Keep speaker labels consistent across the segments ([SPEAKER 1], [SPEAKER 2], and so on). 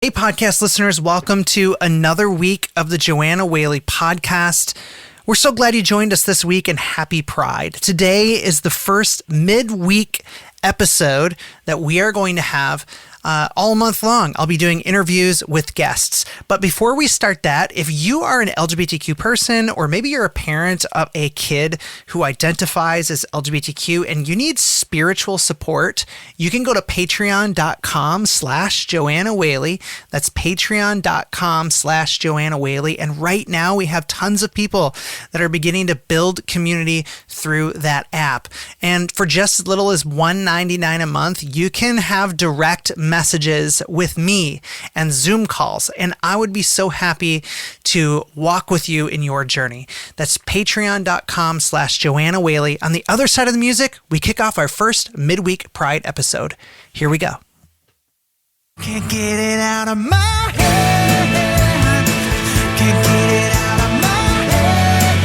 [SPEAKER 1] Hey, podcast listeners, welcome to another week of the Joanna Whaley podcast. We're so glad you joined us this week, and happy Pride. Today is the first midweek episode that we are going to have all month long. I'll be doing interviews with guests. But before we start that, if you are an LGBTQ person, or maybe you're a parent of a kid who identifies as LGBTQ and you need spiritual support, you can go to patreon.com/Joanna Whaley. That's patreon.com/Joanna Whaley. And right now we have tons of people that are beginning to build community through that app. And for just as little as $1.99 a month, you can have direct messages with me and Zoom calls, and I would be so happy to walk with you in your journey. That's patreon.com/Joanna Whaley. On the other side of the music, we kick off our first midweek Pride episode. Here we go. Can't get it out of my head. Can't get it out of my head.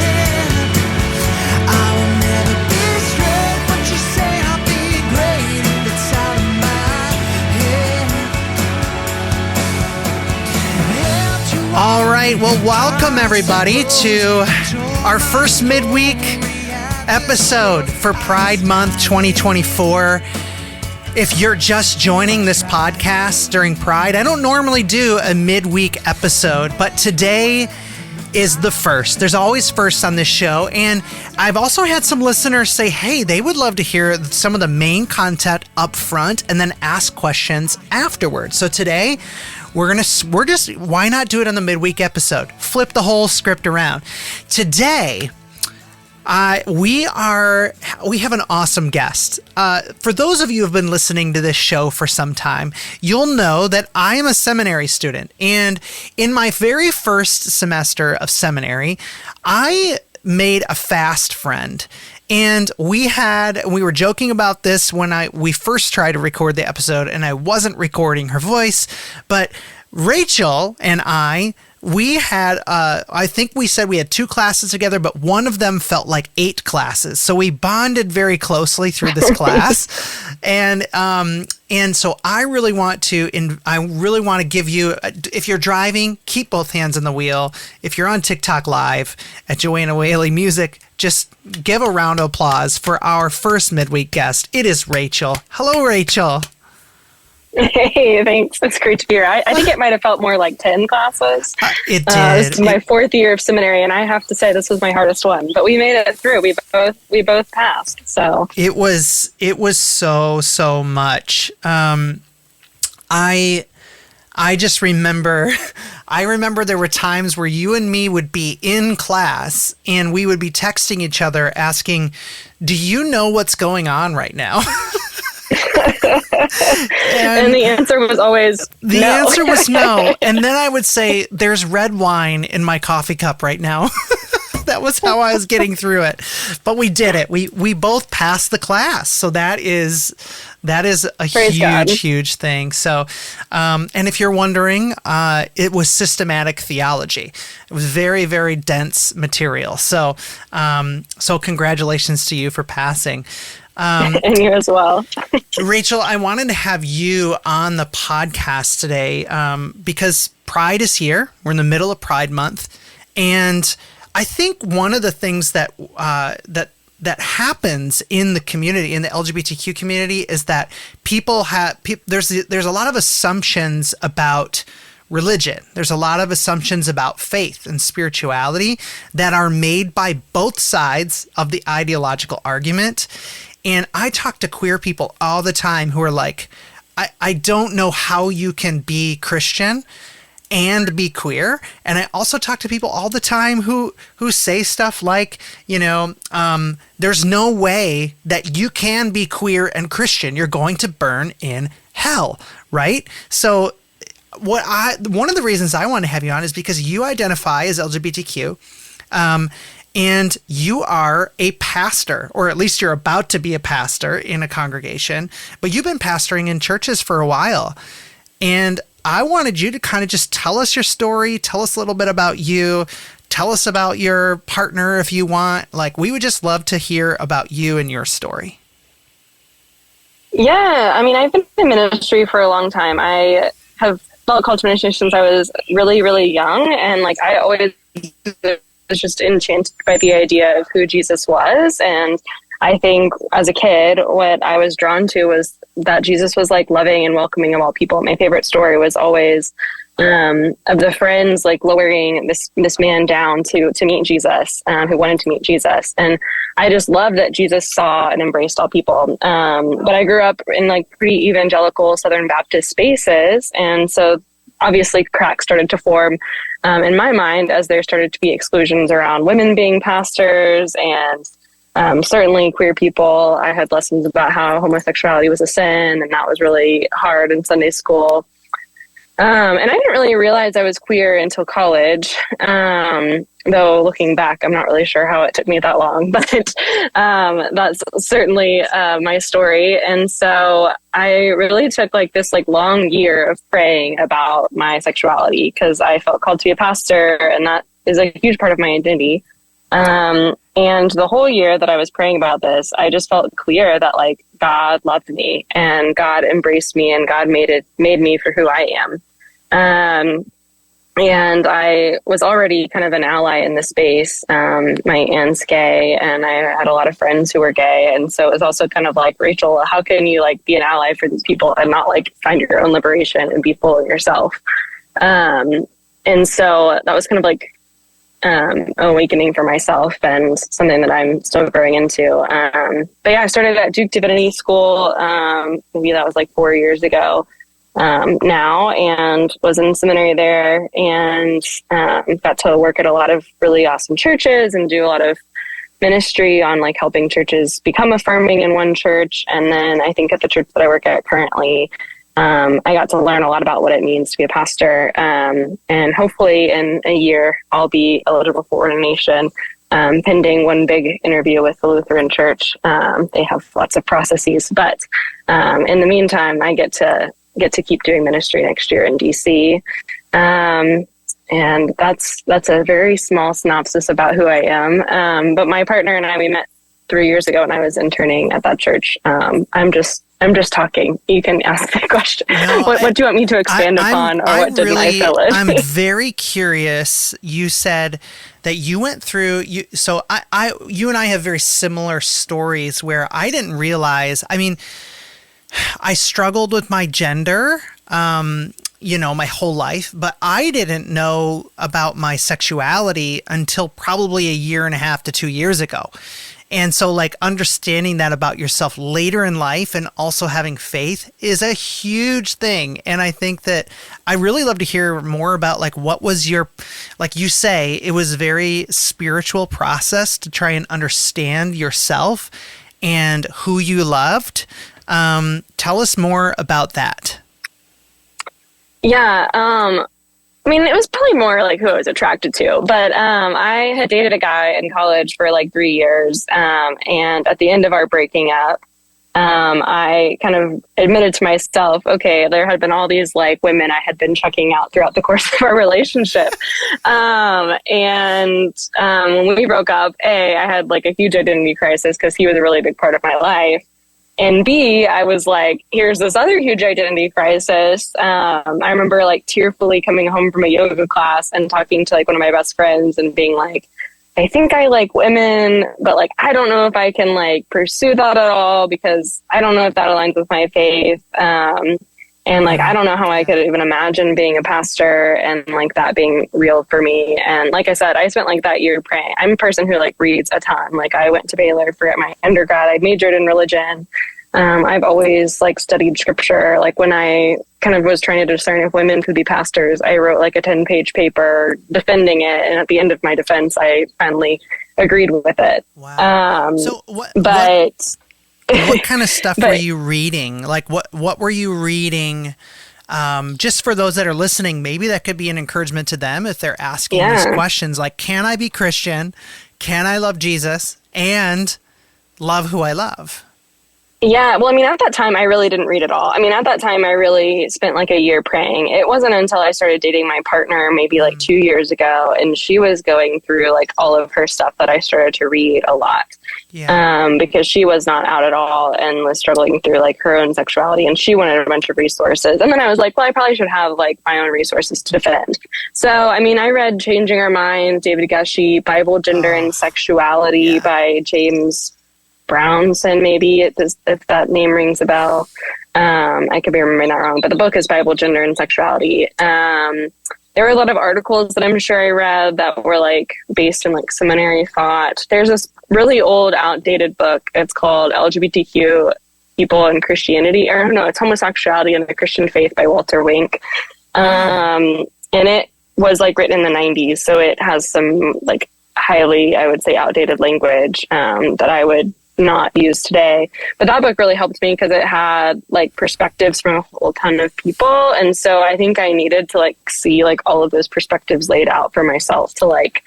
[SPEAKER 1] I will never be straight, but you say I'll be great if it's out of my head. All right, well, welcome everybody to our first midweek episode for Pride Month 2024. If you're just joining this podcast during Pride, I don't normally do a midweek episode, but today is the first. There's always firsts on this show, and I've also had some listeners say, hey, they would love to hear some of the main content up front and then ask questions afterwards. So today, we're just, why not do it on the midweek episode? Flip the whole script around. Today, we have an awesome guest. For those of you who have been listening to this show for some time, you'll know that I am a seminary student. And in my very first semester of seminary, I made a fast friend. And we were joking about this when we first tried to record the episode, and I wasn't recording her voice, but Rachel and we had, I think we said we had 2 classes together, but one of them felt like 8 classes. So we bonded very closely through this class. And so I really want to give you, if you're driving, keep both hands on the wheel. If you're on TikTok Live at Joanna Whaley Music, just give a round of applause for our first midweek guest. It is Rachel. Hello, Rachel.
[SPEAKER 2] Hey, thanks. It's great to be here. I think it might have felt more like 10 classes.
[SPEAKER 1] It did.
[SPEAKER 2] This is my 4th year of seminary, and I have to say this was my hardest one. But we made it through. We both passed. So it was
[SPEAKER 1] so much. I just remember. I remember there were times where you and me would be in class, and we would be texting each other, asking, "Do you know what's going on right now?"
[SPEAKER 2] and the answer was always
[SPEAKER 1] the
[SPEAKER 2] no.
[SPEAKER 1] answer was no. And then I would say, there's red wine in my coffee cup right now. That was how I was getting through it. But we did it. We both passed the class. So that is a huge thing. So, and if you're wondering, it was systematic theology. It was very, very dense material. So congratulations to you for passing.
[SPEAKER 2] And you as well.
[SPEAKER 1] Rachel, I wanted to have you on the podcast today because Pride is here. We're in the middle of Pride Month. And I think one of the things that happens in the community, in the LGBTQ community, is that there's a lot of assumptions about religion. There's a lot of assumptions about faith and spirituality that are made by both sides of the ideological argument. And I talk to queer people all the time who are like, I don't know how you can be Christian and be queer. And I also talk to people all the time who say stuff like, there's no way that you can be queer and Christian. You're going to burn in hell, right? So one of the reasons I want to have you on is because you identify as LGBTQ, and you are a pastor, or at least you're about to be a pastor in a congregation, but you've been pastoring in churches for a while. And I wanted you to kind of just tell us your story, tell us a little bit about you, tell us about your partner if you want. Like, we would just love to hear about you and your story.
[SPEAKER 2] Yeah, I mean, I've been in ministry for a long time. I have felt called to ministry since I was really, really young. And like, I always was just enchanted by the idea of who Jesus was. And I think as a kid, what I was drawn to was that Jesus was like loving and welcoming of all people. My favorite story was always of the friends like lowering this man down to meet Jesus, who wanted to meet Jesus. And I just loved that Jesus saw and embraced all people. But I grew up in like pretty evangelical Southern Baptist spaces. And so obviously cracks started to form in my mind as there started to be exclusions around women being pastors and certainly queer people. I had lessons about how homosexuality was a sin, and that was really hard in Sunday school. And I didn't really realize I was queer until college, though looking back, I'm not really sure how it took me that long, but that's certainly my story. And so I really took like this like long year of praying about my sexuality because I felt called to be a pastor, and that is a huge part of my identity. And the whole year that I was praying about this, I just felt clear that like God loved me and God embraced me and God made me for who I am. And I was already kind of an ally in the space. My aunt's gay and I had a lot of friends who were gay. And so it was also kind of like, Rachel, how can you like be an ally for these people and not like find your own liberation and be full of yourself? And so that was kind of like, awakening for myself and something that I'm still growing into. But yeah, I started at Duke Divinity School. Maybe that was like 4 years ago now, and was in seminary there and got to work at a lot of really awesome churches and do a lot of ministry on like helping churches become affirming in one church. And then I think at the church that I work at currently, I got to learn a lot about what it means to be a pastor. And hopefully in a year, I'll be eligible for ordination, pending one big interview with the Lutheran Church. They have lots of processes, but in the meantime, I get to keep doing ministry next year in DC. And that's a very small synopsis about who I am. But my partner and I, we met 3 years ago when I was interning at that church. I'm just talking. You can ask me a question. No, what do you want me to expand upon, or what didn't I fill in?
[SPEAKER 1] I'm very curious. You said that you went through. You and I have very similar stories where I didn't realize. I mean, I struggled with my gender, my whole life, but I didn't know about my sexuality until probably 1.5 to 2 years ago. And so like understanding that about yourself later in life and also having faith is a huge thing. And I think that I really love to hear more about like what was your, like you say, it was a very spiritual process to try and understand yourself and who you loved. Tell us more about that.
[SPEAKER 2] Yeah. I mean, it was probably more like who I was attracted to, but I had dated a guy in college for like 3 years. And at the end of our breaking up, I kind of admitted to myself, okay, there had been all these like women I had been checking out throughout the course of our relationship. And when we broke up, I had like a huge identity crisis because he was a really big part of my life. And B, I was like, here's this other huge identity crisis. I remember like tearfully coming home from a yoga class and talking to like one of my best friends and being like, I think I like women, but like, I don't know if I can like pursue that at all because I don't know if that aligns with my faith. And like, I don't know how I could even imagine being a pastor and like that being real for me. And like I said, I spent like that year praying. I'm a person who like reads a ton. Like I went to Baylor for my undergrad. I majored in religion. I've always like studied scripture. Like when I kind of was trying to discern if women could be pastors, I wrote like a 10-page paper defending it. And at the end of my defense, I finally agreed with it.
[SPEAKER 1] Wow. So what kind of stuff were you reading? Like what were you reading? Just for those that are listening, maybe that could be an encouragement to them if they're asking these questions, like, can I be Christian? Can I love Jesus and love who I love?
[SPEAKER 2] Yeah, well, I mean, at that time, I really didn't read it all. I mean, at that time, I really spent like a year praying. It wasn't until I started dating my partner maybe like 2 years ago, and she was going through like all of her stuff that I started to read a lot. Because she was not out at all and was struggling through like her own sexuality, and she wanted a bunch of resources. And then I was like, well, I probably should have like my own resources to defend. So, I mean, I read Changing Our Minds, David Gushee, Bible, Gender, and Sexuality by James Brownson, maybe, if that name rings a bell. I could be remembering that wrong, but the book is Bible, Gender, and Sexuality. There were a lot of articles that I'm sure I read that were like based in like seminary thought. There's this really old, outdated book. It's called LGBTQ People and Christianity, or no, it's Homosexuality and the Christian Faith by Walter Wink. And it was like written in the 90s, so it has some like highly, I would say, outdated language that I would not use today. But that book really helped me because it had like perspectives from a whole ton of people, and so I think I needed to like see like all of those perspectives laid out for myself to like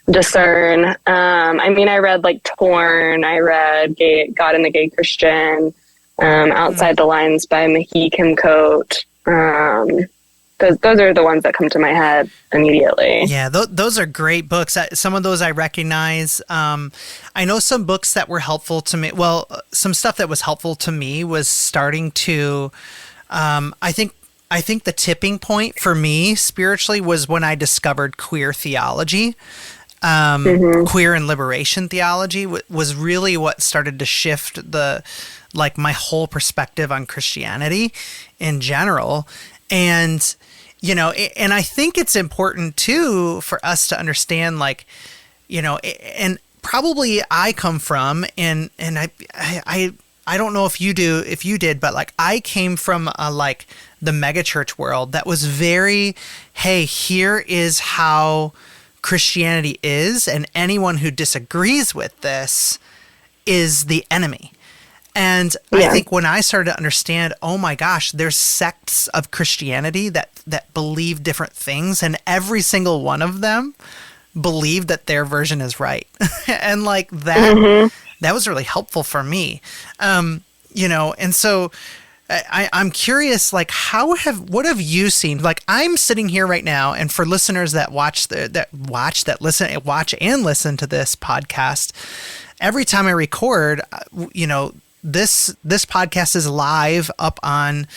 [SPEAKER 2] discern. I mean, I read like Torn, I read God and the Gay Christian, Outside the Lines by Mahi Kim Coate. Those are the ones that come to my head immediately.
[SPEAKER 1] Yeah, those are great books. Some of those I recognize. I know some books that were helpful to me. Well, some stuff that was helpful to me was starting to, I think the tipping point for me spiritually was when I discovered queer theology. Queer and liberation theology was really what started to shift my whole perspective on Christianity in general. And, you know, and I think it's important too for us to understand, like, you know, and probably I come from, and I don't know if you did, but like I came from like the megachurch world that was very, hey, here is how Christianity is, and anyone who disagrees with this is the enemy. And I think when I started to understand, oh my gosh, there's sects of Christianity that believe different things, and every single one of them believe that their version is right. And like that, that was really helpful for me. You know, and so I'm curious, like, what have you seen? Like, I'm sitting here right now, and for listeners that watch and listen to this podcast, every time I record, you know, this podcast is live up on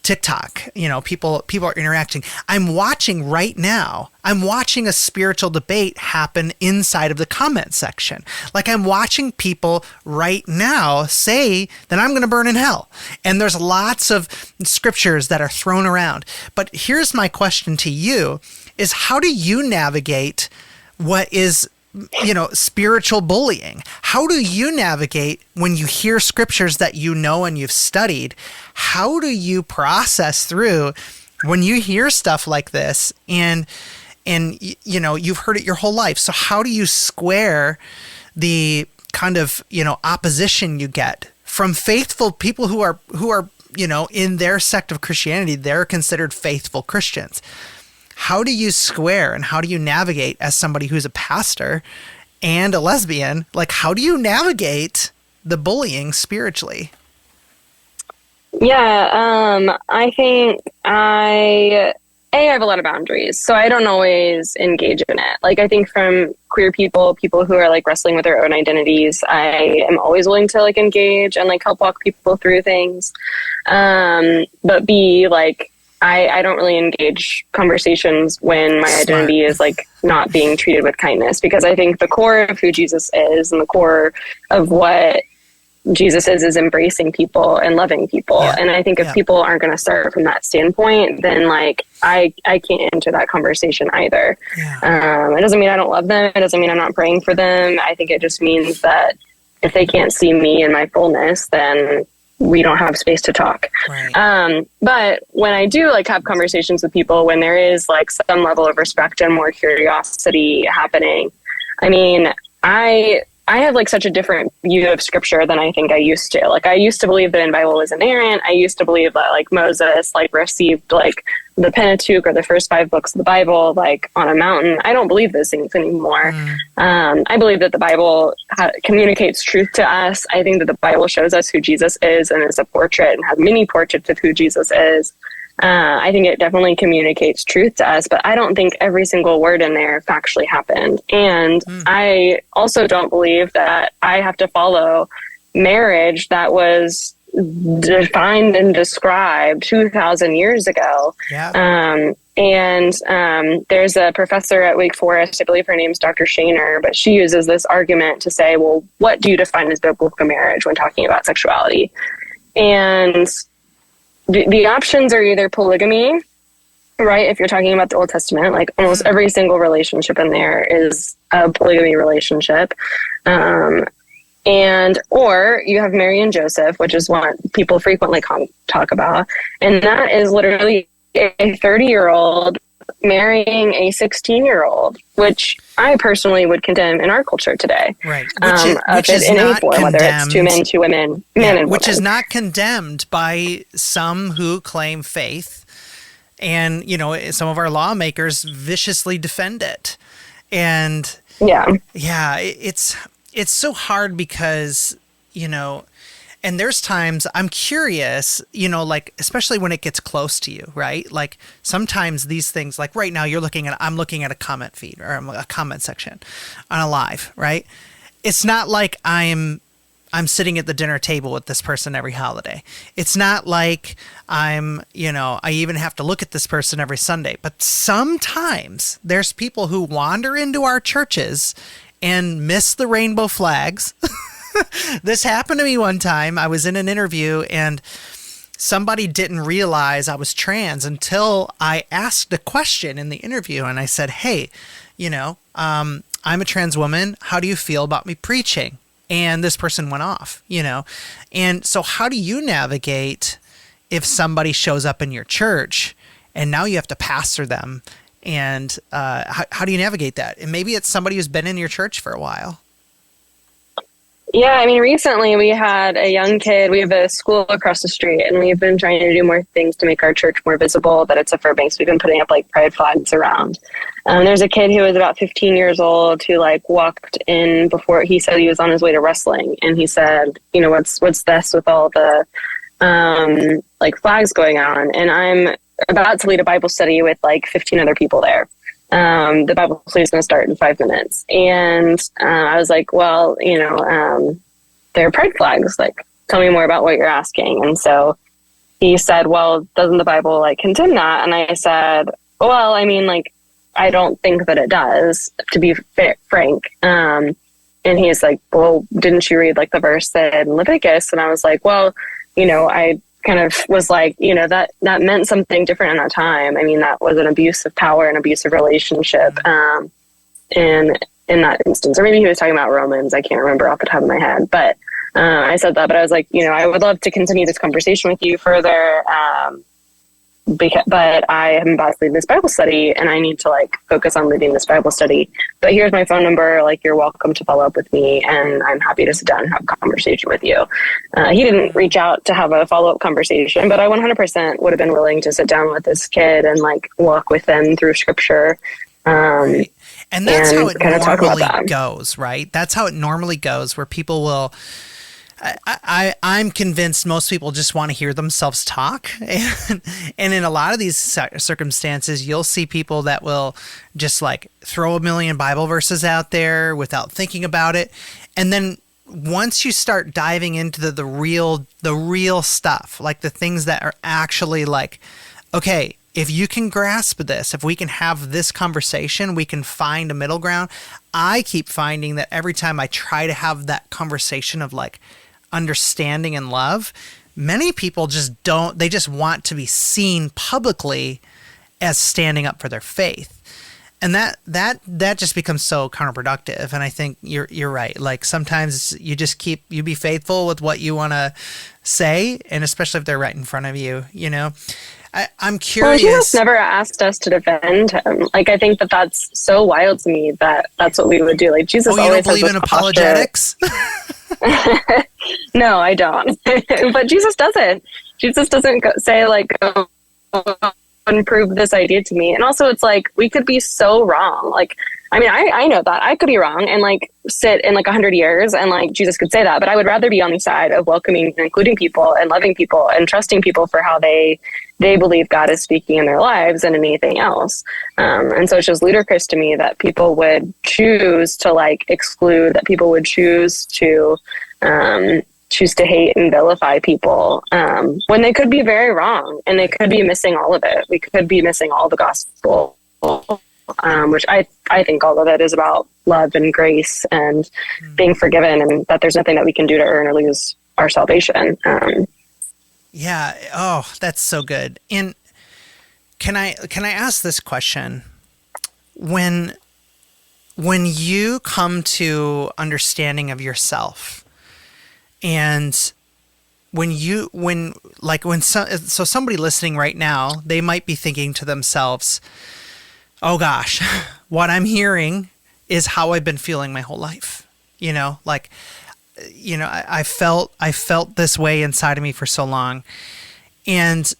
[SPEAKER 1] TikTok. You know, people are interacting. I'm watching right now. I'm watching a spiritual debate happen inside of the comment section. Like, I'm watching people right now say that I'm going to burn in hell. And there's lots of scriptures that are thrown around. But here's my question to you is, how do you navigate what is, you know, spiritual bullying? How do you navigate when you hear scriptures that you know and you've studied? How do you process through when you hear stuff like this and you know, you've heard it your whole life? So how do you square the kind of, you know, opposition you get from faithful people who are, you know, in their sect of Christianity, they're considered faithful Christians? How do you square and how do you navigate as somebody who's a pastor and a lesbian? Like, how do you navigate the bullying spiritually?
[SPEAKER 2] Yeah, I think I have a lot of boundaries, so I don't always engage in it. Like, I think from queer people who are like wrestling with their own identities, I am always willing to like engage and like help walk people through things. But B, like, I don't really engage conversations when my identity is like not being treated with kindness, because I think the core of who Jesus is and the core of what Jesus is embracing people and loving people. Yeah. And I think if people aren't going to start from that standpoint, then like I can't enter that conversation either. Yeah. It doesn't mean I don't love them. It doesn't mean I'm not praying for them. I think it just means that if they can't see me in my fullness, then we don't have space to talk. Right. But when I do like have conversations with people, when there is like some level of respect and more curiosity happening, I mean, I have like such a different view of scripture than I think I used to. Like, I used to believe that the Bible was inerrant. I used to believe that like Moses like received like the Pentateuch or the first 5 books of the Bible, like on a mountain. I don't believe those things anymore. I believe that the Bible communicates truth to us. I think that the Bible shows us who Jesus is and is a portrait and has many portraits of who Jesus is. I think it definitely communicates truth to us, but I don't think every single word in there factually happened. And I also don't believe that I have to follow marriage that was defined and described 2,000 years ago. There's a professor at Wake Forest, I believe her name's Dr. Shaner, but she uses this argument to say, well, what do you define as biblical marriage when talking about sexuality? And the options are either polygamy, right? If you're talking about the Old Testament, like almost every single relationship in there is a polygamy relationship. Or you have Mary and Joseph, which is what people frequently talk about. And that is literally a 30-year-old marrying a 16-year-old, which I personally would condemn in our culture today.
[SPEAKER 1] Right. Which is
[SPEAKER 2] in
[SPEAKER 1] not
[SPEAKER 2] any form, whether it's 2 men, 2 women, men and
[SPEAKER 1] which
[SPEAKER 2] women.
[SPEAKER 1] is not condemned by some who claim faith. And, some of our lawmakers viciously defend it. And it's so hard because, and there's times I'm curious, like, especially when it gets close to you, right? Like sometimes these things, like right now I'm looking at a comment feed or a comment section on a live, right? It's not like I'm sitting at the dinner table with this person every holiday. It's not like I even have to look at this person every Sunday, but sometimes there's people who wander into our churches and miss the rainbow flags. This happened to me one time. I was in an interview and somebody didn't realize I was trans until I asked a question in the interview. And I said, hey, I'm a trans woman. How do you feel about me preaching? And this person went off, And so how do you navigate if somebody shows up in your church and now you have to pastor them? And how do you navigate that? And maybe it's somebody who's been in your church for a while.
[SPEAKER 2] Yeah, I mean, recently we had a young kid. We have a school across the street, and we've been trying to do more things to make our church more visible, that it's a Fairbanks. We've been putting up, like, pride flags around. There's a kid who was about 15 years old who, like, walked in before. He said he was on his way to wrestling, and he said, what's this with all the, flags going on? And I'm about to lead a Bible study with, like, 15 other people there. The Bible study is going to start in 5 minutes. And I was like, well, they're pride flags. Like, tell me more about what you're asking. And so he said, well, doesn't the Bible, like, condemn that? And I said, well, I mean, like, I don't think that it does, to be frank. And he's like, well, didn't you read, like, the verse in Leviticus? And I was like, well, I kind of was like, that meant something different in that time. I mean, that was an abuse of power and abusive relationship in that instance. Or maybe he was talking about Romans. I can't remember off the top of my head. But I said that, but I was like, I would love to continue this conversation with you further. But I am about to lead this Bible study and I need to, like, focus on leading this Bible study. But here's my phone number. Like, you're welcome to follow up with me, and I'm happy to sit down and have a conversation with you. He didn't reach out to have a follow-up conversation, but I 100% would have been willing to sit down with this kid and, like, walk with them through scripture.
[SPEAKER 1] Right. And that's how it normally goes, right? That's how it normally goes, where people will... I'm convinced most people just want to hear themselves talk. And in a lot of these circumstances, you'll see people that will just, like, throw a million Bible verses out there without thinking about it. And then once you start diving into the real stuff, like the things that are actually like, okay, if you can grasp this, if we can have this conversation, we can find a middle ground. I keep finding that every time I try to have that conversation of, like, understanding and love, many people just don't, they just want to be seen publicly as standing up for their faith. And that just becomes so counterproductive. And I think you're right. Like, sometimes you just you be faithful with what you want to say, and especially if they're right in front of you, I'm curious.
[SPEAKER 2] Well, Jesus never asked us to defend him. Like, I think that's so wild to me that that's what we would do. Like, Jesus always
[SPEAKER 1] don't believe in apologetics?
[SPEAKER 2] No, I don't. But Jesus doesn't. Jesus doesn't say, like, wouldn't prove this idea to me. And also it's like, we could be so wrong. Like, I mean, I know that I could be wrong and like sit in like 100 years and like Jesus could say that, but I would rather be on the side of welcoming and including people and loving people and trusting people for how they believe God is speaking in their lives than anything else. And so it's just ludicrous to me that people would choose to like exclude, that people would choose to hate and vilify people when they could be very wrong and they could be missing all of it. We could be missing all the gospel, which I think all of it is about love and grace and being forgiven, and that there's nothing that we can do to earn or lose our salvation.
[SPEAKER 1] Yeah. Oh, that's so good. And can I ask this question? When you come to understanding of yourself, and so somebody listening right now, they might be thinking to themselves, oh gosh, what I'm hearing is how I've been feeling my whole life. I felt this way inside of me for so long. And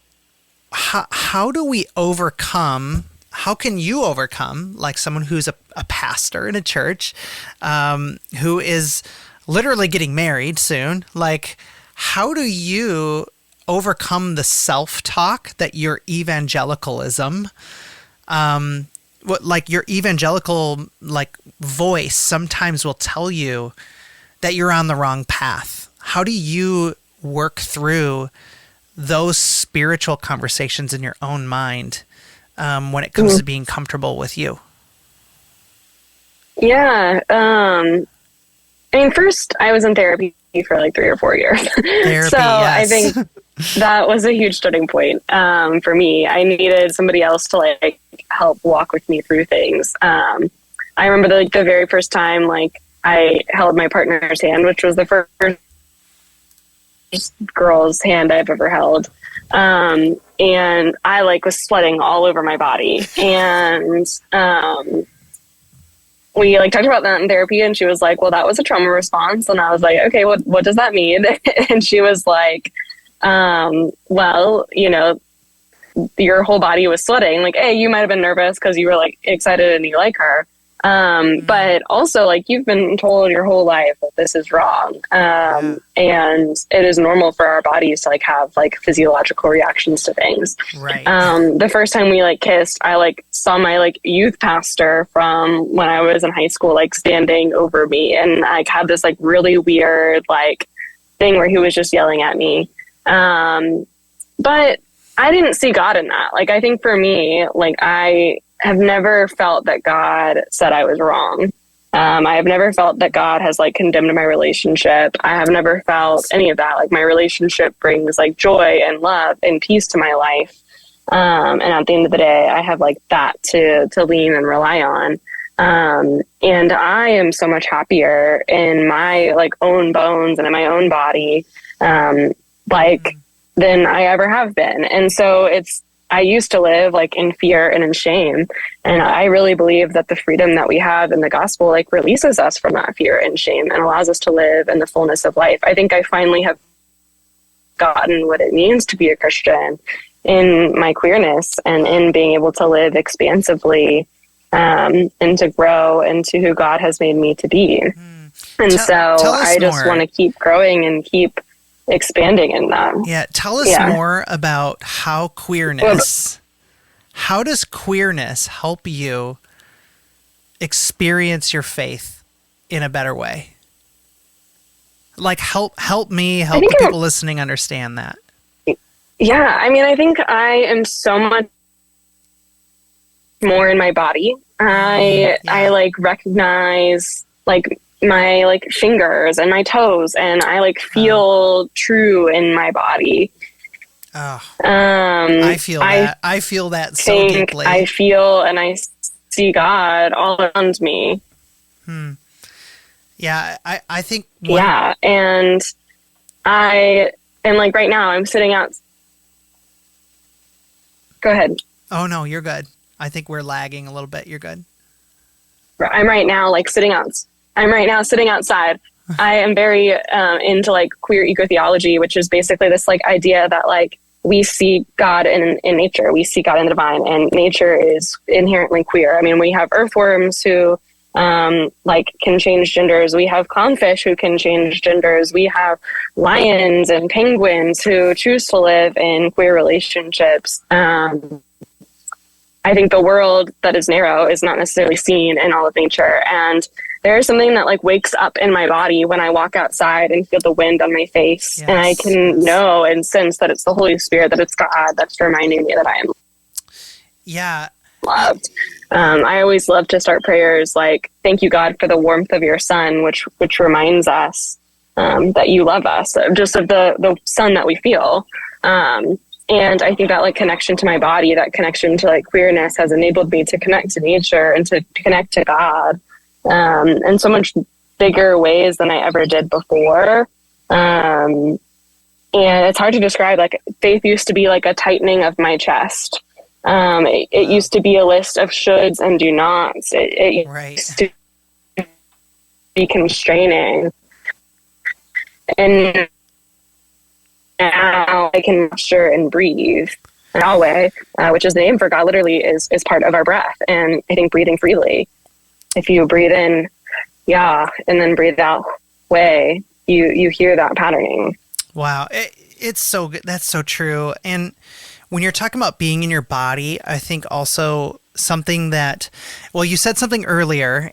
[SPEAKER 1] how do we overcome, how can you overcome, like someone who's a pastor in a church, who is literally getting married soon, like how do you overcome the self-talk that your evangelicalism, your evangelical like voice sometimes will tell you that you're on the wrong path? How do you work through those spiritual conversations in your own mind when it comes to being comfortable with you?
[SPEAKER 2] Yeah. I mean, first I was in therapy for like 3 or 4 years.
[SPEAKER 1] Therapy,
[SPEAKER 2] so
[SPEAKER 1] yes.
[SPEAKER 2] I think that was a huge starting point for me. I needed somebody else to like help walk with me through things. I remember the very first time like I held my partner's hand, which was the first girl's hand I've ever held. And I like was sweating all over my body. And we like talked about that in therapy, and she was like, well, that was a trauma response. And I was like, okay, what does that mean? And she was like, well, your whole body was sweating. Like, hey, you might've been nervous because you were like excited and you like her. But also like you've been told your whole life that this is wrong. And it is normal for our bodies to like have like physiological reactions to things.
[SPEAKER 1] Right.
[SPEAKER 2] The first time we like kissed, I like saw my like youth pastor from when I was in high school, like standing over me, and like had this like really weird like thing where he was just yelling at me. But I didn't see God in that. Like, I think for me, like I have never felt that God said I was wrong. I have never felt that God has like condemned my relationship. I have never felt any of that. Like my relationship brings like joy and love and peace to my life. And at the end of the day, I have like that to lean and rely on. And I am so much happier in my like own bones and in my own body, than I ever have been. And so I used to live like in fear and in shame. And I really believe that the freedom that we have in the gospel like releases us from that fear and shame and allows us to live in the fullness of life. I think I finally have gotten what it means to be a Christian in my queerness and in being able to live expansively, and to grow into who God has made me to be. And so I just want to keep growing and keep expanding in that.
[SPEAKER 1] Yeah. Tell us more about how how does queerness help you experience your faith in a better way? Like help me, help the people listening understand that.
[SPEAKER 2] Yeah. I mean, I think I am so much more in my body. I like recognize like my like fingers and my toes, and I like feel true in my body.
[SPEAKER 1] I feel that. I feel that so deeply.
[SPEAKER 2] I feel and I see God all around me.
[SPEAKER 1] Yeah, I think.
[SPEAKER 2] And like right now I'm sitting out. Go ahead.
[SPEAKER 1] Oh no, you're good. I think we're lagging a little bit. You're good.
[SPEAKER 2] I'm right now sitting outside. I am very into like queer eco-theology, which is basically this like idea that like we see God in nature. We see God in the divine, and nature is inherently queer. I mean, we have earthworms who can change genders. We have clownfish who can change genders. We have lions and penguins who choose to live in queer relationships. I think the world that is narrow is not necessarily seen in all of nature. And there's something that like wakes up in my body when I walk outside and feel the wind on my face. Yes. And I can know and sense that it's the Holy Spirit, that it's God that's reminding me that I am loved. I always love to start prayers like, thank you, God, for the warmth of your Son, which reminds us that you love us, just of the sun that we feel. And I think that like connection to my body, that connection to like queerness has enabled me to connect to nature and to connect to God in so much bigger ways than I ever did before. And it's hard to describe. Like faith used to be like a tightening of my chest. It used to be a list of shoulds and do nots. It used to be constraining. And now I can posture and breathe. Yahweh, which is the name for God, literally is part of our breath. And I think breathing freely, if you breathe in Yah and then breathe out way, you hear that patterning.
[SPEAKER 1] Wow. It's so good. That's so true. And when you're talking about being in your body, I think also something that, well, you said something earlier.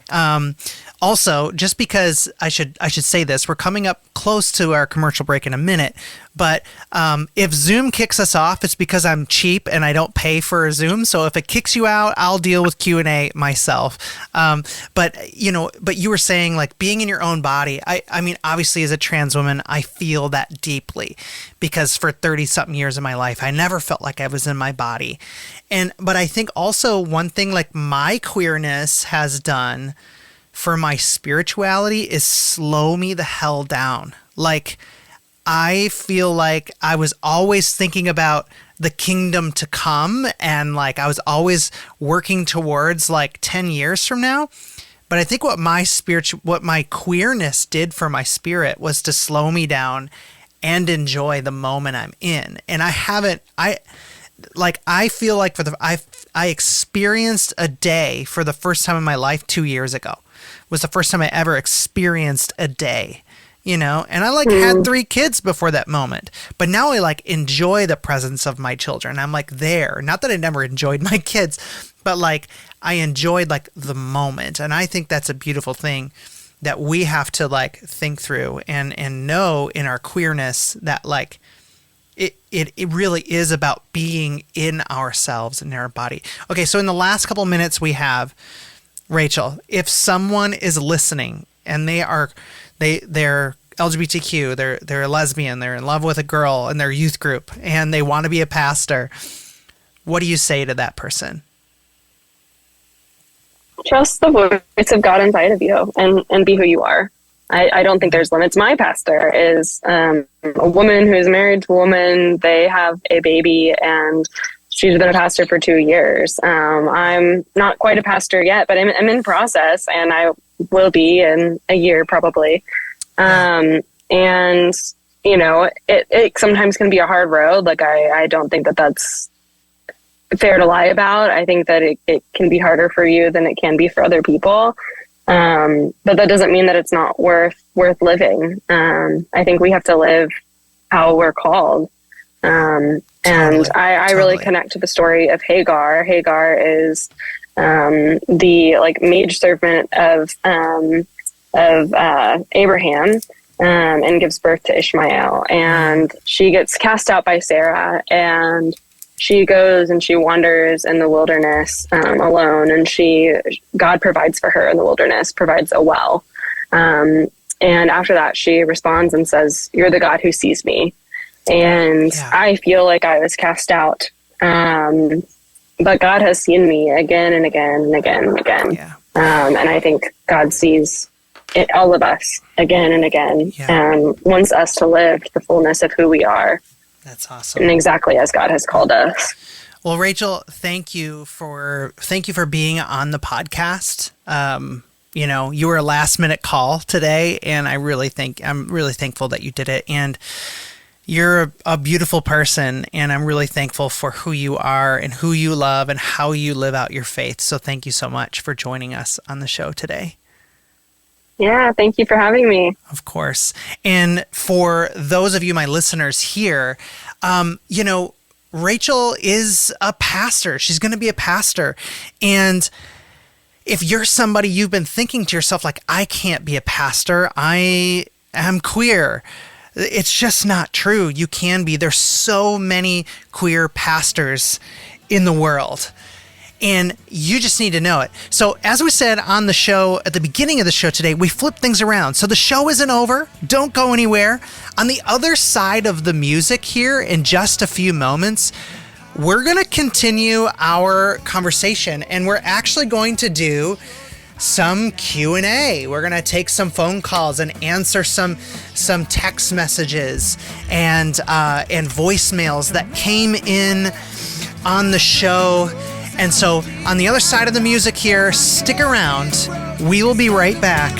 [SPEAKER 1] Also, just because I should say this, we're coming up close to our commercial break in a minute, but if Zoom kicks us off, it's because I'm cheap and I don't pay for Zoom. So if it kicks you out, I'll deal with Q&A myself. But you were saying like being in your own body. I mean, obviously as a trans woman, I feel that deeply because for 30 something years of my life, I never felt like I was in my body. But I think also one thing like my queerness has done for my spirituality is slow me the hell down. Like, I feel like I was always thinking about the kingdom to come, and like I was always working towards like 10 years from now. But I think what my queerness did for my spirit was to slow me down and enjoy the moment I'm in. And I feel like I experienced a day for the first time in my life 2 years ago. Was the first time I ever experienced a day, and I had 3 kids before that moment, but now I like enjoy the presence of my children. I'm like there, not that I never enjoyed my kids, but like I enjoyed like the moment. And I think that's a beautiful thing that we have to like think through and know in our queerness that like it really is about being in ourselves and in our body. Okay. So in the last couple minutes we have, Rachel, if someone is listening and they're LGBTQ, they're a lesbian, they're in love with a girl in their youth group, and they want to be a pastor, what do you say to that person?
[SPEAKER 2] Trust the voice of God inside of you and be who you are. I don't think there's limits. My pastor is a woman who is married to a woman. They have a baby, and she's been a pastor for 2 years. I'm not quite a pastor yet, but I'm in process, and I will be in a year probably. And it sometimes can be a hard road. Like I don't think that that's fair to lie about. I think that it can be harder for you than it can be for other people. But that doesn't mean that it's not worth living. I think we have to live how we're called. And I really connect to the story of Hagar. Hagar is the like maid servant of Abraham, and gives birth to Ishmael. And she gets cast out by Sarah, and she goes and she wanders in the wilderness alone. And God provides for her in the wilderness, provides a well. And after that, she responds and says, "You're the God who sees me." And I feel like I was cast out. But God has seen me again and again and again and again. Yeah. And I think God sees all of us again and again, and wants us to live the fullness of who we are.
[SPEAKER 1] That's awesome.
[SPEAKER 2] And exactly as God has called us.
[SPEAKER 1] Well, Rachel, thank you for being on the podcast. You were a last minute call today, and I'm really thankful that you did it. And You're a beautiful person, and I'm really thankful for who you are and who you love and how you live out your faith. So thank you so much for joining us on the show today.
[SPEAKER 2] Yeah, thank you for having me.
[SPEAKER 1] Of course. And for those of you, my listeners here, Rachel is a pastor. She's going to be a pastor. And if you're somebody, you've been thinking to yourself, like, I can't be a pastor. I am queer. It's just not true. You can be. There's so many queer pastors in the world, and you just need to know it. So as we said on the show, at the beginning of the show today, we flipped things around. So the show isn't over. Don't go anywhere. On the other side of the music here, in just a few moments, we're going to continue our conversation, and we're actually going to do some Q&A. We're going to take some phone calls and answer some text messages and voicemails that came in on the show. And so on the other side of the music here, stick around. We will be right back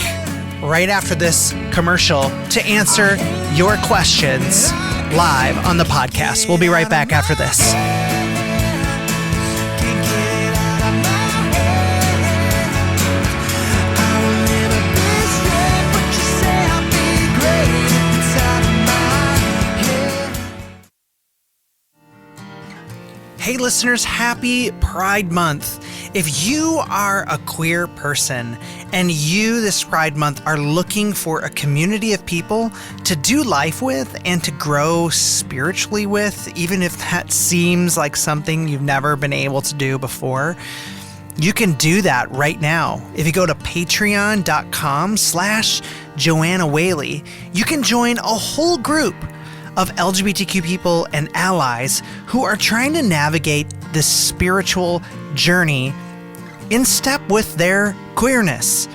[SPEAKER 1] right after this commercial to answer your questions live on the podcast. We'll be right back after this. Hey listeners, happy Pride Month. If you are a queer person and you this Pride Month are looking for a community of people to do life with and to grow spiritually with, even if that seems like something you've never been able to do before, you can do that right now. If you go to patreon.com/Joanna Whaley, you can join a whole group of LGBTQ people and allies who are trying to navigate this spiritual journey in step with their queerness.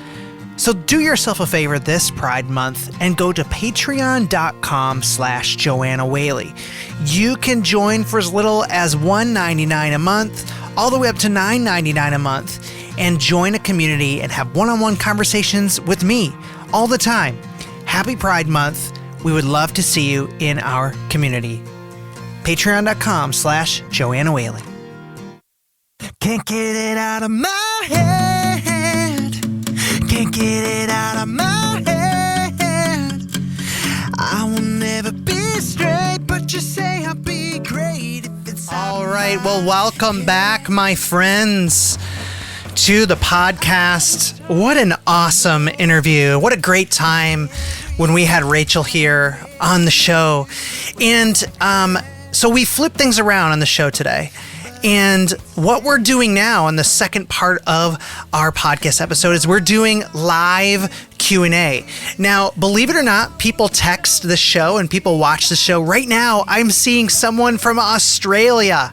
[SPEAKER 1] So do yourself a favor this Pride Month and go to patreon.com/Joanna Whaley. You can join for as little as $1.99 a month, all the way up to $9.99 a month, and join a community and have one-on-one conversations with me all the time. Happy Pride Month. We would love to see you in our community. Patreon.com/Joanna Whaley. Can't get it out of my head. Can't get it out of my head. I will never be straight, but you say I'll be great if it's all right. Well, welcome back, my friends, to the podcast. What an awesome interview. What a great time when we had Rachel here on the show. And so we flipped things around on the show today. And what we're doing now in the second part of our podcast episode is we're doing live Q&A. Now, believe it or not, people text the show and people watch the show. Right now, I'm seeing someone from Australia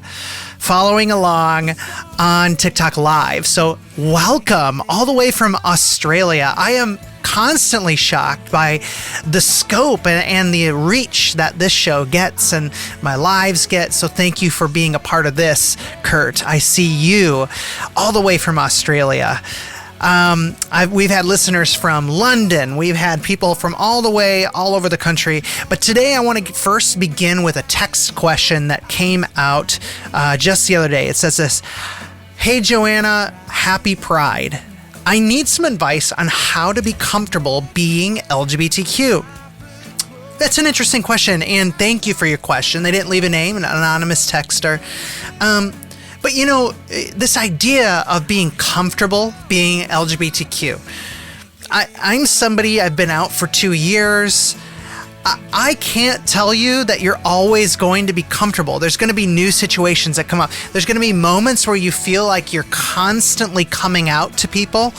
[SPEAKER 1] following along on TikTok Live. So welcome all the way from Australia. I am constantly shocked by the scope and the reach that this show gets and my lives get. So thank you for being a part of this, Kurt. I see you all the way from Australia. We've had listeners from London. We've had people from all over the country. But today I want to first begin with a text question that came out just the other day. It says this: Hey Joanna, happy Pride. I need some advice on how to be comfortable being LGBTQ. That's an interesting question, and thank you for your question. They didn't leave a name, an anonymous texter. But you know, this idea of being comfortable being LGBTQ. I'm somebody, I've been out for 2 years. I can't tell you that you're always going to be comfortable. There's going to be new situations that come up. There's going to be moments where you feel like you're constantly coming out to people.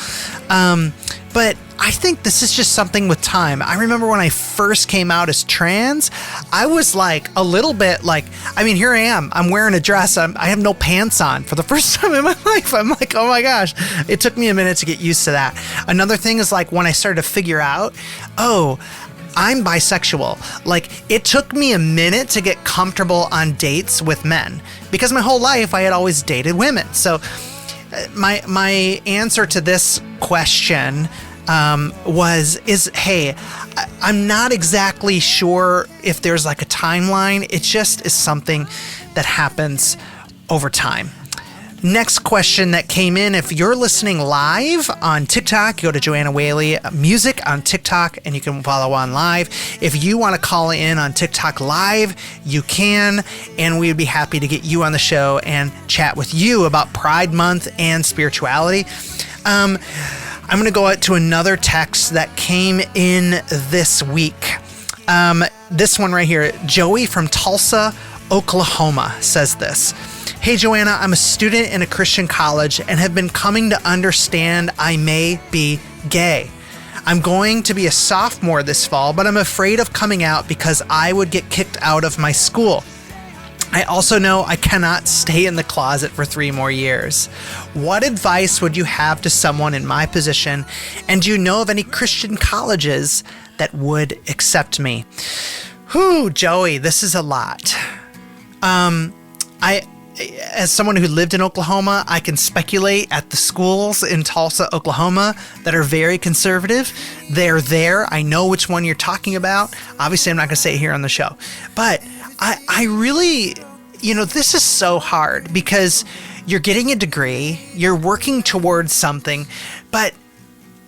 [SPEAKER 1] But I think this is just something with time. I remember when I first came out as trans, I was like a little bit like, I mean, here I am. I'm wearing a dress. I have no pants on for the first time in my life. I'm like, oh my gosh. It took me a minute to get used to that. Another thing is like when I started to figure out, oh, I'm bisexual. Like, it took me a minute to get comfortable on dates with men because my whole life I had always dated women. So my answer to this question hey, I'm not exactly sure if there's like a timeline. It just is something that happens over time. Next question that came in, if you're listening live on TikTok, go to Joanna Whaley Music on TikTok and you can follow on live. If you want to call in on TikTok live, you can, and we'd be happy to get you on the show and chat with you about Pride Month and spirituality. I'm going to go out to another text that came in this week. This one right here, Joey from Tulsa, Oklahoma says this. Hey, Joanna, I'm a student in a Christian college and have been coming to understand I may be gay. I'm going to be a sophomore this fall, but I'm afraid of coming out because I would get kicked out of my school. I also know I cannot stay in the closet for 3 more years. What advice would you have to someone in my position? And do you know of any Christian colleges that would accept me? Whew, Joey, this is a lot. As someone who lived in Oklahoma, I can speculate at the schools in Tulsa, Oklahoma that are very conservative. They're there. I know which one you're talking about. Obviously, I'm not going to say it here on the show. But I really, this is so hard because you're getting a degree, you're working towards something, but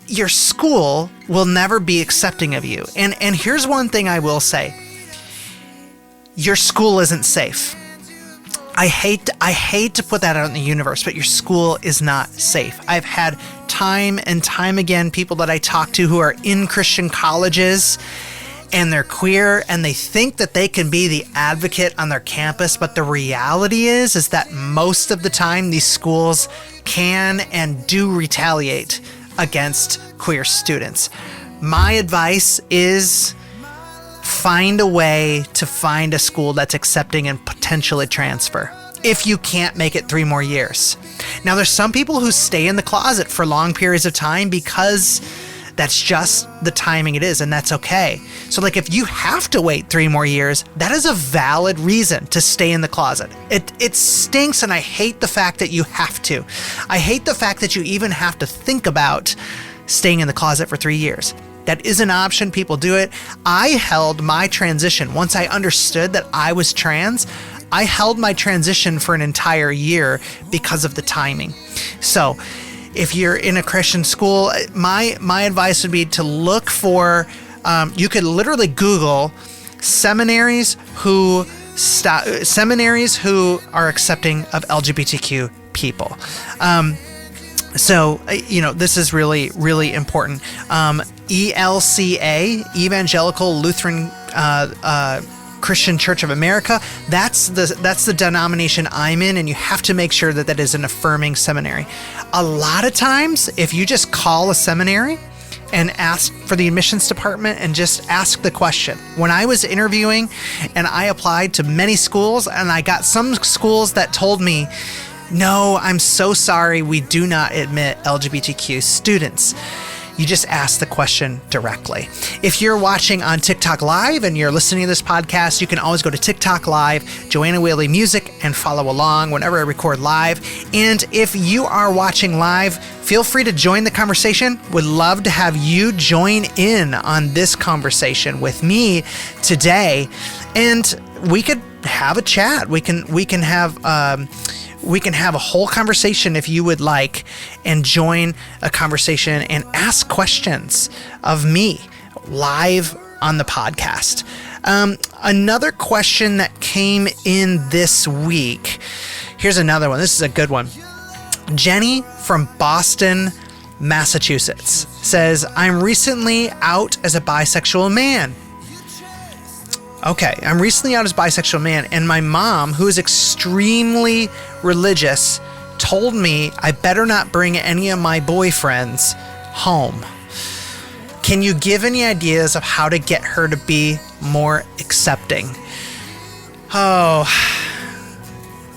[SPEAKER 1] your school will never be accepting of you. And here's one thing I will say. Your school isn't safe. I hate to put that out in the universe, but your school is not safe. I've had time and time again people that I talk to who are in Christian colleges and they're queer and they think that they can be the advocate on their campus, but the reality is that most of the time these schools can and do retaliate against queer students. My advice is find a way to find a school that's accepting and potentially transfer if you can't make it 3 more years. Now, there's some people who stay in the closet for long periods of time because that's just the timing it is, and that's okay. So like if you have to wait 3 more years, that is a valid reason to stay in the closet. It stinks, and I hate the fact that you have to. I hate the fact that you even have to think about staying in the closet for 3 years. That is an option. People do it. I held my transition. Once I understood that I was trans, I held my transition for an entire year because of the timing. So if you're in a Christian school, my advice would be to look for, you could literally Google seminaries who are accepting of LGBTQ people. So, this is really, really important. ELCA, Evangelical Lutheran Christian Church of America, that's the denomination I'm in, and you have to make sure that is an affirming seminary. A lot of times, if you just call a seminary and ask for the admissions department and just ask the question. When I was interviewing and I applied to many schools, and I got some schools that told me, no, I'm so sorry, we do not admit LGBTQ students. You just ask the question directly. If you're watching on TikTok Live and you're listening to this podcast, you can always go to TikTok Live, Joanna Whaley Music, and follow along whenever I record live. And if you are watching live, feel free to join the conversation. Would love to have you join in on this conversation with me today. And we could have a chat. We can have a whole conversation if you would like, and join a conversation and ask questions of me live on the podcast. Another question that came in this week. Here's another one. This is a good one. Jenny from Boston, Massachusetts says, I'm recently out as a bisexual man. Okay, I'm recently out as a bisexual man, and my mom, who is extremely religious, told me I better not bring any of my boyfriends home. Can you give any ideas of how to get her to be more accepting? Oh,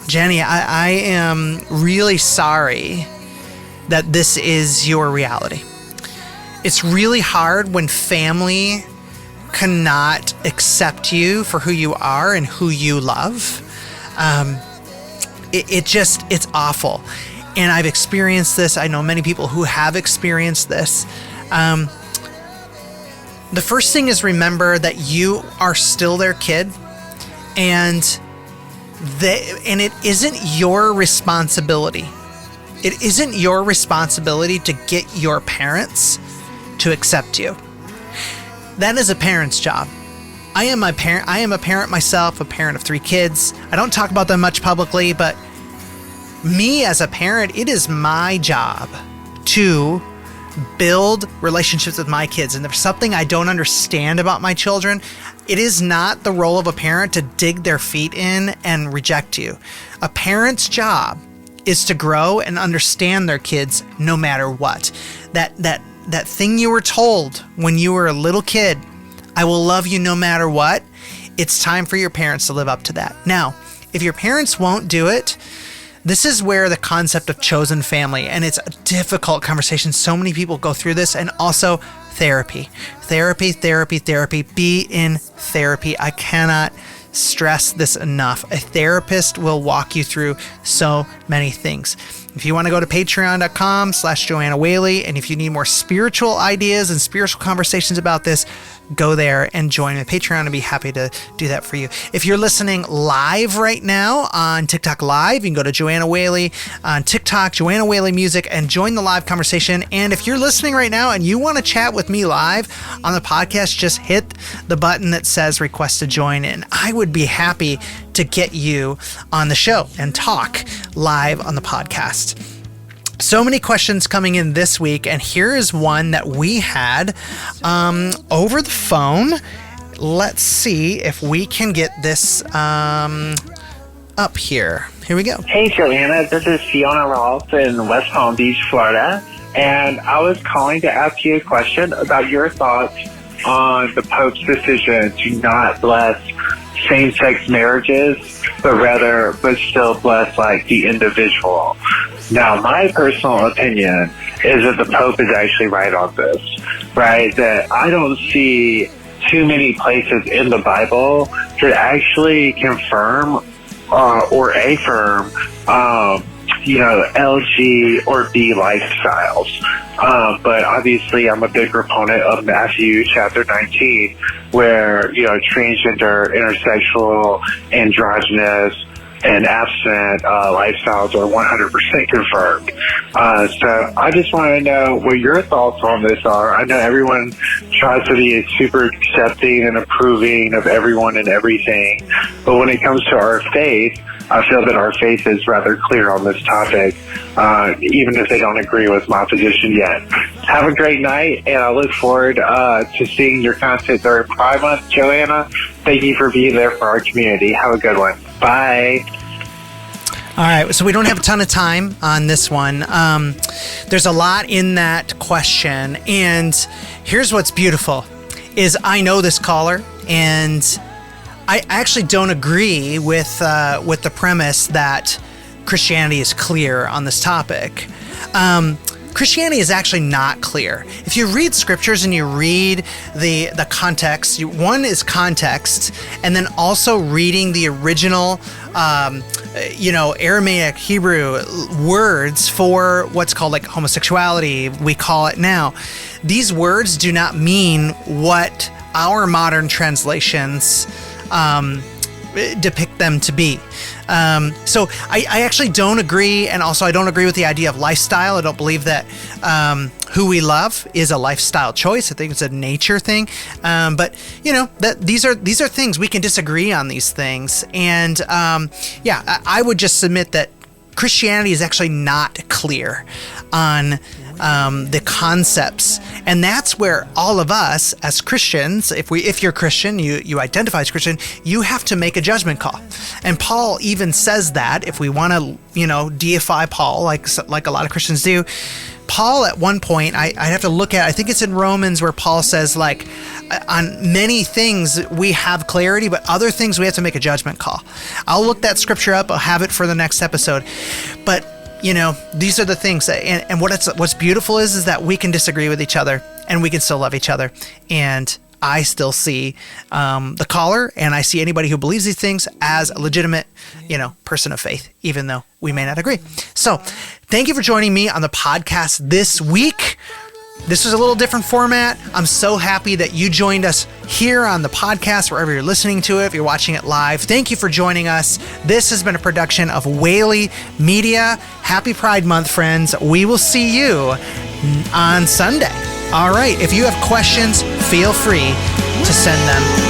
[SPEAKER 1] Jenny, I am really sorry that this is your reality. It's really hard when family cannot accept you for who you are and who you love. It's awful. And I've experienced this. I know many people who have experienced this. The first thing is remember that you are still their kid, and it isn't your responsibility. It isn't your responsibility to get your parents to accept you. That is a parent's job. I am a parent myself, a parent of 3 kids. I don't talk about them much publicly, but me as a parent, it is my job to build relationships with my kids. And if there's something I don't understand about my children, it is not the role of a parent to dig their feet in and reject you. A parent's job is to grow and understand their kids no matter what. That thing you were told when you were a little kid, I will love you no matter what. It's time for your parents to live up to that. Now, if your parents won't do it, this is where the concept of chosen family, and it's a difficult conversation. So many people go through this, and also therapy. Be in therapy. I cannot stress this enough. A therapist will walk you through so many things. If you want to go to patreon.com/Joanna Whaley, and if you need more spiritual ideas and spiritual conversations about this, go there and join me. Patreon and be happy to do that for you. If you're listening live right now on TikTok Live, you can go to Joanna Whaley on TikTok, Joanna Whaley Music, and join the live conversation. And if you're listening right now and you want to chat with me live on the podcast, just hit the button that says request to join, and I would be happy to get you on the show and talk live on the podcast. So many questions coming in this week, and here is one that we had over the phone. Let's see if we can get this up here. Here we go.
[SPEAKER 3] Hey, Joanna. This is Fiona Rolfe in West Palm Beach, Florida, and I was calling to ask you a question about your thoughts on the Pope's decision to not bless same-sex marriages, but still bless like the individual. Now, my personal opinion is that the Pope is actually right on this, right? That I don't see too many places in the Bible that actually confirm or affirm, LG or B lifestyles. But obviously, I'm a big proponent of Matthew chapter 19, where, transgender, intersexual, androgynous, and abstinent lifestyles are 100% confirmed. So I just want to know what your thoughts on this are. I know everyone tries to be super accepting and approving of everyone and everything, but when it comes to our faith, I feel that our faith is rather clear on this topic, even if they don't agree with my position yet. Have a great night, and I look forward to seeing your content during Pride Month. Joanna, thank you for being there for our community. Have a good one. Bye.
[SPEAKER 1] All right, so we don't have a ton of time on this one. There's a lot in that question, and here's what's beautiful, is I know this caller, and I actually don't agree with the premise that Christianity is clear on this topic. Christianity is actually not clear. If you read scriptures and you read the context, one is context, and then also reading the original, Aramaic, Hebrew words for what's called like homosexuality, we call it now. These words do not mean what our modern translations depict them to be. So I actually don't agree, and also I don't agree with the idea of lifestyle. I don't believe that who we love is a lifestyle choice. I think it's a nature thing. But that these are things we can disagree on these things, and I would just submit that Christianity is actually not clear on the concepts, and that's where all of us as Christians, if you're Christian, you identify as Christian, you have to make a judgment call. And Paul even says that if we want to deify Paul like a lot of Christians do, Paul at one point, I have to look at, I think it's in Romans, where Paul says, like, on many things we have clarity, but other things we have to make a judgment call. I'll look that scripture up. I'll have it for the next episode. But these are the things, and what's beautiful is that we can disagree with each other, and we can still love each other. And I still see the caller, and I see anybody who believes these things as a legitimate, person of faith, even though we may not agree. So thank you for joining me on the podcast this week. This was a little different format. I'm so happy that you joined us here on the podcast, wherever you're listening to it, if you're watching it live. Thank you for joining us. This has been a production of Whaley Media. Happy Pride Month, friends. We will see you on Sunday. All right. If you have questions, feel free to send them